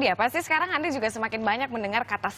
dia, pasti sekarang Anda juga semakin banyak mendengar kata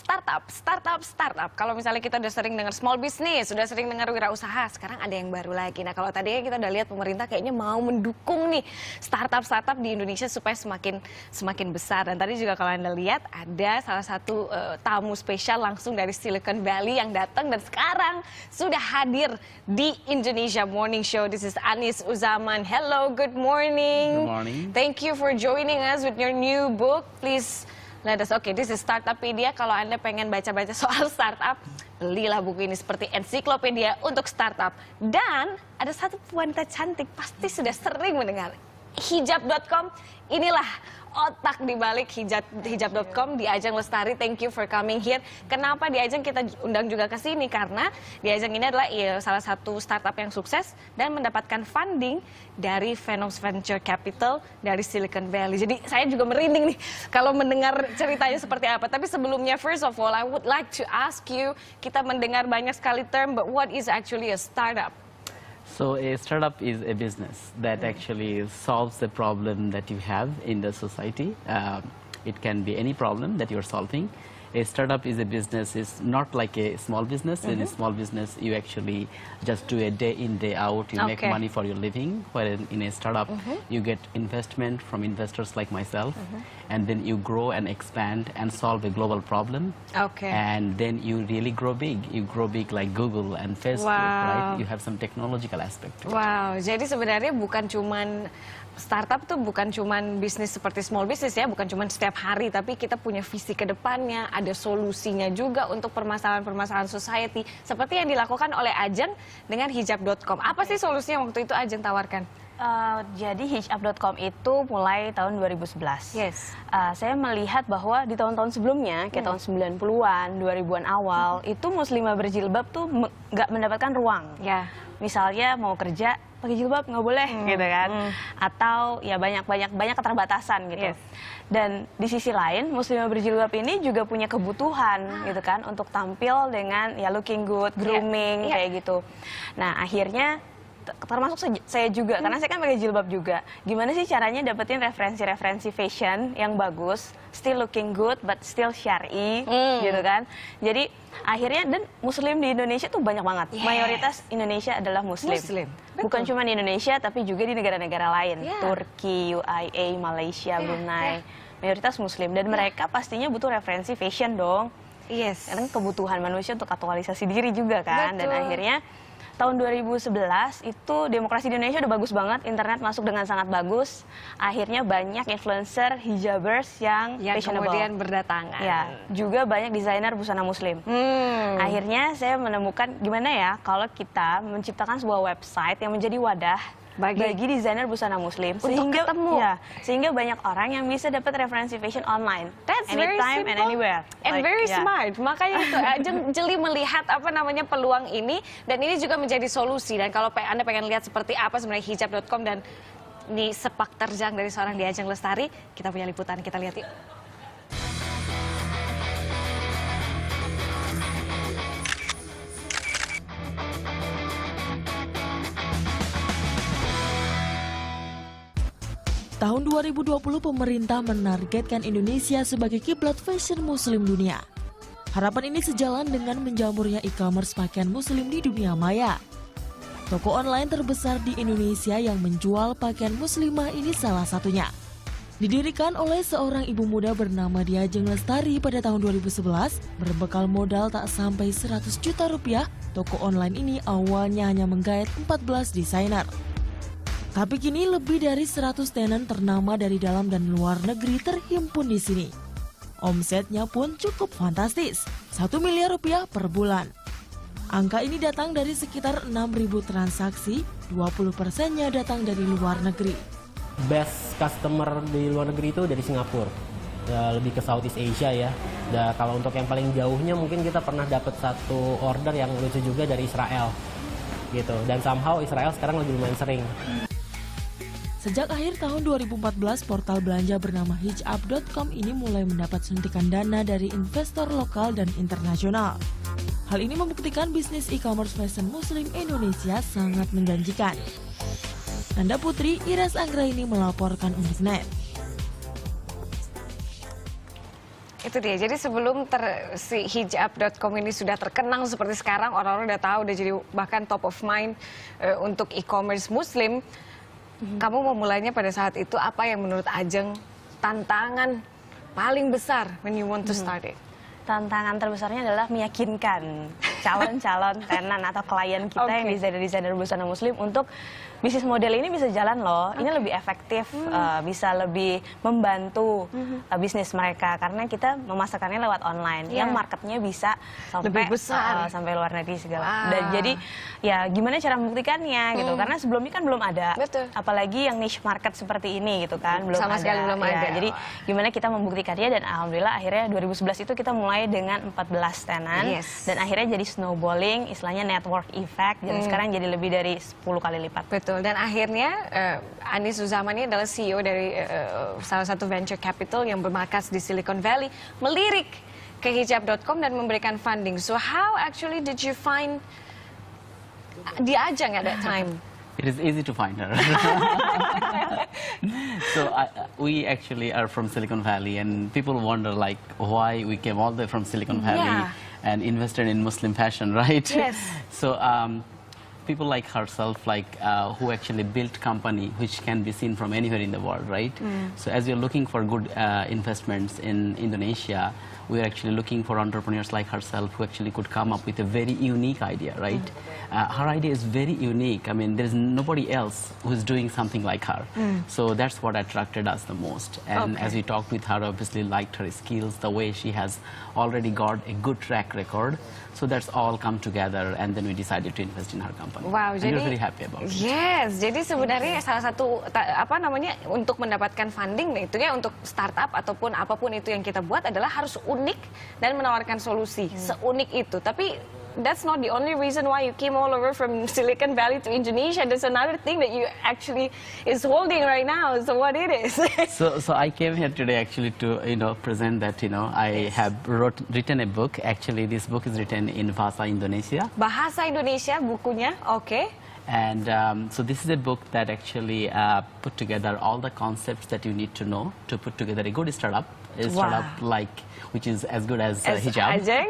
startup. Kalau misalnya kita udah sering dengar small business, sudah sering dengar wirausaha, sekarang ada yang baru lagi. Nah, kalau tadi kita udah lihat pemerintah kayaknya mau mendukung nih startup di Indonesia supaya semakin besar. Dan tadi juga kalau Anda lihat ada salah satu tamu spesial langsung dari Silicon Valley yang datang dan sekarang sudah hadir di Indonesia Morning Show. This is Anis Uzaman. Hello, good morning. Good morning. Thank you for joining us with your new book. Please let us. Okay, this is Startupedia. Kalau Anda pengen baca-baca soal startup, belilah buku ini seperti ensiklopedia untuk startup. Dan ada satu wanita cantik pasti sudah sering mendengar hijab.com. Inilah otak di balik hijab.com, di Ajeng Lestari. Thank you for coming here. Kenapa di Ajeng kita undang juga ke sini? Karena di Ajeng ini adalah salah satu startup yang sukses dan mendapatkan funding dari Venus Venture Capital dari Silicon Valley. Jadi saya juga merinding nih kalau mendengar ceritanya seperti apa. Tapi sebelumnya, first of all, I would like to ask you, kita mendengar banyak sekali term, but what is actually a startup? So a startup is a business that actually solves the problem that you have in the society. It can be any problem that you're solving. A startup is a business, it's not like a small business. In a small business, you actually just do a day in, day out, you make money for your living. Where in a startup, you get investment from investors like myself, and then you grow and expand and solve a global problem. And then you really grow big. You grow big like Google and Facebook, right? You have some technological aspect. Wow, jadi sebenarnya bukan cuman startup tuh bukan cuman bisnis seperti small business ya, bukan cuman setiap hari, tapi kita punya visi ke depannya, ada solusinya juga untuk permasalahan-permasalahan society, seperti yang dilakukan oleh Ajeng dengan hijab.com. Apa sih solusinya waktu itu Ajeng tawarkan? Jadi hijab.com itu mulai tahun 2011. Yes. Saya melihat bahwa di tahun-tahun sebelumnya, kayak tahun 90-an, 2000-an awal, itu muslimah berjilbab tuh nggak mendapatkan ruang. Ya. Misalnya mau kerja pakai jilbab nggak boleh gitu kan, atau ya banyak keterbatasan gitu. Yes. Dan di sisi lain muslimah berjilbab ini juga punya kebutuhan gitu kan untuk tampil dengan ya looking good, grooming kayak gitu. Nah akhirnya termasuk saya juga karena saya kan pakai jilbab juga. Gimana sih caranya dapetin referensi fashion yang bagus, still looking good but still syar'i gitu kan. Jadi akhirnya dan muslim di Indonesia tuh banyak banget. Mayoritas Indonesia adalah muslim. Bukan cuma di Indonesia tapi juga di negara-negara lain. Turki, UAE, Malaysia, Brunei. Mayoritas muslim dan mereka pastinya butuh referensi fashion dong. Yes. Karena kebutuhan manusia untuk aktualisasi diri juga kan. Dan akhirnya tahun 2011 itu demokrasi di Indonesia udah bagus banget, internet masuk dengan sangat bagus. Akhirnya banyak influencer hijabers yang fashionable. Kemudian berdatangan. Ya, juga banyak desainer busana muslim. Akhirnya saya menemukan gimana ya kalau kita menciptakan sebuah website yang menjadi wadah bagi desainer busana muslim sehingga ketemu. Sehingga banyak orang yang bisa dapat referensi fashion online. That's anytime and anywhere. And very smart. Makanya itu jeli melihat peluang ini, dan ini juga menjadi solusi. Dan kalau Anda pengen lihat seperti apa sebenarnya hijab.com dan ini sepak terjang dari seorang Ajeng Lestari, kita punya liputan, kita lihat yuk. Tahun 2020 pemerintah menargetkan Indonesia sebagai kiblat fashion muslim dunia. Harapan ini sejalan dengan menjamurnya e-commerce pakaian muslim di dunia maya. Toko online terbesar di Indonesia yang menjual pakaian muslimah ini salah satunya. Didirikan oleh seorang ibu muda bernama Ajeng Lestari pada tahun 2011, berbekal modal tak sampai 100 juta rupiah, toko online ini awalnya hanya menggait 14 desainer. Tapi kini lebih dari 100 tenan ternama dari dalam dan luar negeri terhimpun di sini. Omsetnya pun cukup fantastis, 1 miliar rupiah per bulan. Angka ini datang dari sekitar 6.000 transaksi, 20%-nya datang dari luar negeri. Best customer di luar negeri itu dari Singapura, lebih ke Southeast Asia ya. Dan kalau untuk yang paling jauhnya mungkin kita pernah dapat satu order yang lucu juga dari Israel, gitu. Dan somehow Israel sekarang lebih lumayan sering. Sejak akhir tahun 2014, portal belanja bernama hijab.com ini mulai mendapat suntikan dana dari investor lokal dan internasional. Hal ini membuktikan bisnis e-commerce fashion muslim Indonesia sangat menjanjikan. Nanda Putri, Iras Anggraini melaporkan untuk NET. Itu dia. Jadi sebelum si hijab.com ini sudah terkenang seperti sekarang, orang-orang udah tahu, udah jadi bahkan top of mind untuk e-commerce Muslim. Kamu memulainya pada saat itu, apa yang menurut Ajeng tantangan paling besar when you want to start it? Tantangan terbesarnya adalah meyakinkan calon-calon tenan atau klien kita yang desainer-desainer busana Muslim untuk bisnis model ini bisa jalan loh, ini lebih efektif, bisa lebih membantu bisnis mereka karena kita memasarkannya lewat online yang marketnya bisa sampai lebih besar, sampai luar negeri segala. Dan jadi ya gimana cara membuktikannya gitu, karena sebelumnya kan belum ada, apalagi yang niche market seperti ini gitu kan, belum sama ada. sekali belum ada. Jadi gimana kita membuktikannya, dan alhamdulillah akhirnya 2011 itu kita mulai dengan 14 tenan dan akhirnya jadi snowballing, istilahnya network effect, dan sekarang jadi lebih dari 10 kali lipat. Betul, dan akhirnya Anis Uzama ini adalah CEO dari salah satu venture capital yang bermarkas di Silicon Valley, melirik ke hijab.com dan memberikan funding. So how actually did you find the Ajeng at that time? It is easy to find her. So we actually are from Silicon Valley, and people wonder like why we came all the way from Silicon Valley and invested in Muslim fashion, right? Yes. So people like herself, like who actually built company which can be seen from anywhere in the world, right? So as we're looking for good investments in Indonesia, we're actually looking for entrepreneurs like herself who actually could come up with a very unique idea, right? Her idea is very unique. I mean, there's nobody else who's doing something like her. So that's what attracted us the most. And as we talked with her, obviously liked her skills, the way she has already got a good track record. So that's all come together, and then we decided to invest in her company. Wow, and jadi we're very happy about it. Yes, jadi sebenarnya salah satu apa namanya untuk mendapatkan funding itu ya untuk startup ataupun apapun itu yang kita buat adalah harus unik dan menawarkan solusi seunik itu. Tapi that's not the only reason why you came all over from Silicon Valley to Indonesia. There's another thing that you actually is holding right now. So what it is? So I came here today actually to present that I have written a book. Actually, this book is written in Bahasa Indonesia. Bahasa Indonesia bukunya, okay. And so this is a book that actually put together all the concepts that you need to know to put together a good startup. A startup which is as good as hijab. Ajeng.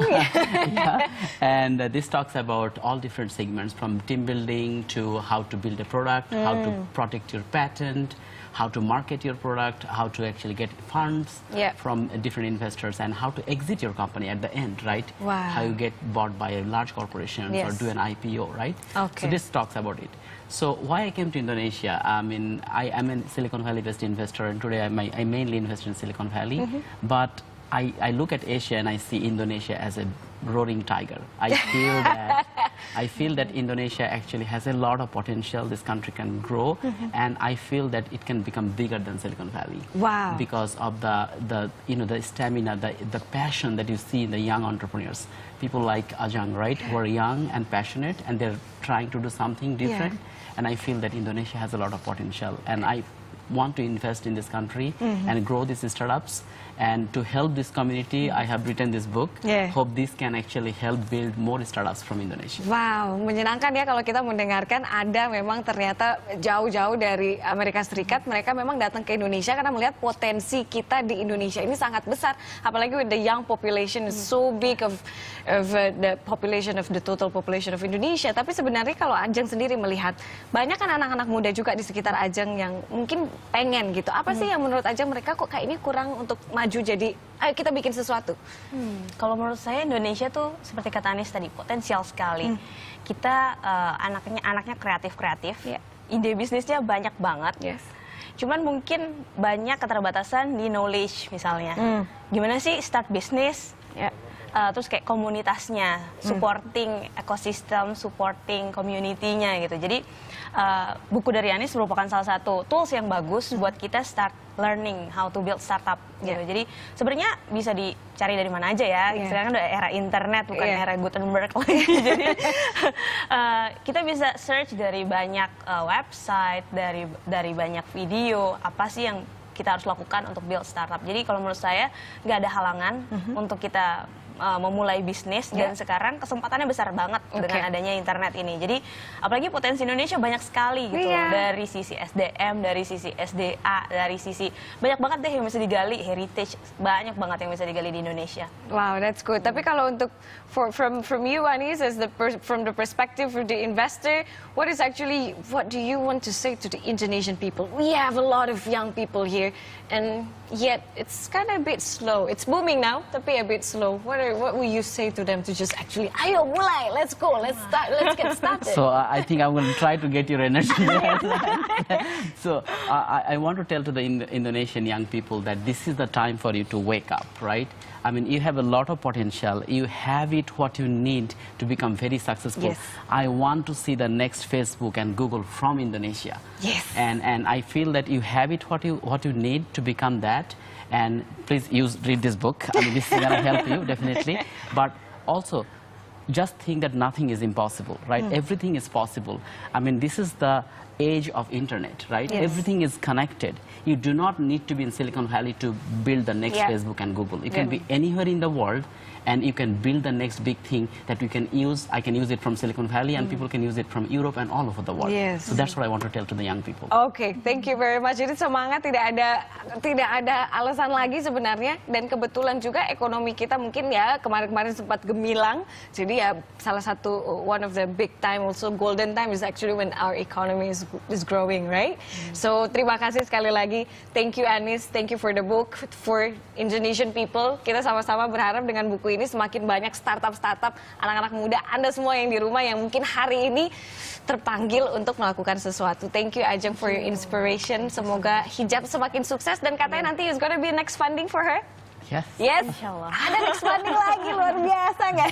Yeah. And this talks about all different segments, from team building to how to build a product, how to protect your patent, how to market your product, how to actually get funds from different investors, and how to exit your company at the end, right? Wow. How you get bought by a large corporation or do an IPO, right? Okay. So this talks about it. So why I came to Indonesia? I mean, I am a Silicon Valley-based investor, and today I mainly invest in Silicon Valley. But I look at Asia and I see Indonesia as a roaring tiger. I feel that Indonesia actually has a lot of potential. This country can grow, and I feel that it can become bigger than Silicon Valley. Wow! Because of the stamina, the passion that you see in the young entrepreneurs. People like Ajeng, right, who are young and passionate, and they're trying to do something different. And I feel that Indonesia has a lot of potential, and I want to invest in this country and grow these startups. And to help this community, I have written this book. Hope this can actually help build more startups from Indonesia. Wow, menyenangkan ya kalau kita mendengarkan ada memang ternyata jauh-jauh dari Amerika Serikat, mereka memang datang ke Indonesia karena melihat potensi kita di Indonesia ini sangat besar. Apalagi with the young population is so big of the population of the total population of Indonesia. Tapi sebenarnya kalau Ajeng sendiri melihat, banyak kan anak-anak muda juga di sekitar Ajeng yang mungkin pengen gitu. Apa sih yang menurut Ajeng mereka kok kayaknya kurang untuk maju jadi, ayo kita bikin sesuatu? Kalau menurut saya Indonesia tuh seperti kata Anis tadi, potensial sekali. Kita anaknya kreatif-kreatif, ide bisnisnya banyak banget. Cuman mungkin banyak keterbatasan di knowledge misalnya. Gimana sih start bisnis? Terus kayak komunitasnya, supporting ekosistem, supporting community-nya gitu. Jadi buku dari Anis merupakan salah satu tools yang bagus buat kita start learning how to build startup gitu. Jadi sebenarnya bisa dicari dari mana aja ya. Sekarang udah era internet, bukan era Gutenberg lagi. Jadi kita bisa search dari banyak website, dari banyak video, apa sih yang kita harus lakukan untuk build startup. Jadi kalau menurut saya nggak ada halangan untuk kita memulai bisnis dan sekarang kesempatannya besar banget dengan adanya internet ini. Jadi apalagi potensi Indonesia banyak sekali gitu dari sisi SDM, dari sisi SDA, dari sisi banyak banget deh yang bisa digali, heritage banyak banget yang bisa digali di Indonesia. Wow, that's good. Tapi kalau untuk from you, Anis, as from the perspective of the investor, what do you want to say to the Indonesian people? We have a lot of young people here, and yet it's kind of a bit slow. It's booming now, tapi a bit slow. What will you say to them to just actually, ayo mulai, let's go, let's get started. So I think I'm going to try to get your energy. So I want to tell to the Indonesian young people that this is the time for you to wake up, right? I mean, you have a lot of potential. You have it what you need to become very successful. Yes. I want to see the next Facebook and Google from Indonesia. Yes. And I feel that you have it what you need to become that. And please read this book. I mean, this is going to help you definitely. But also, just think that nothing is impossible, right? Everything is possible. I mean, this is the age of internet, right? Yes. Everything is connected. You do not need to be in Silicon Valley to build the next Facebook and Google. You can be anywhere in the world, and you can build the next big thing that we can use. I can use it from Silicon Valley, and people can use it from Europe and all over the world. Yes. So that's what I want to tell to the young people. Oke, thank you very much. Jadi semangat, tidak ada alasan lagi sebenarnya, dan kebetulan juga ekonomi kita mungkin ya kemarin-kemarin sempat gemilang. Jadi ya salah satu one of the big time, also golden time is actually when our economy is growing, right? So terima kasih sekali lagi. Thank you Anis, thank you for the book for Indonesian people. Kita sama-sama berharap dengan buku ini semakin banyak startup anak-anak muda, Anda semua yang di rumah yang mungkin hari ini terpanggil untuk melakukan sesuatu. Thank you Ajeng for your inspiration. Semoga Hijab semakin sukses, dan katanya nanti is gonna be next funding for her. Yes. Yes, Insyaallah. ada next funding lagi, luar biasa nggak?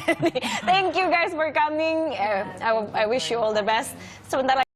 Thank you guys for coming. I wish you all the best. Sebentar lagi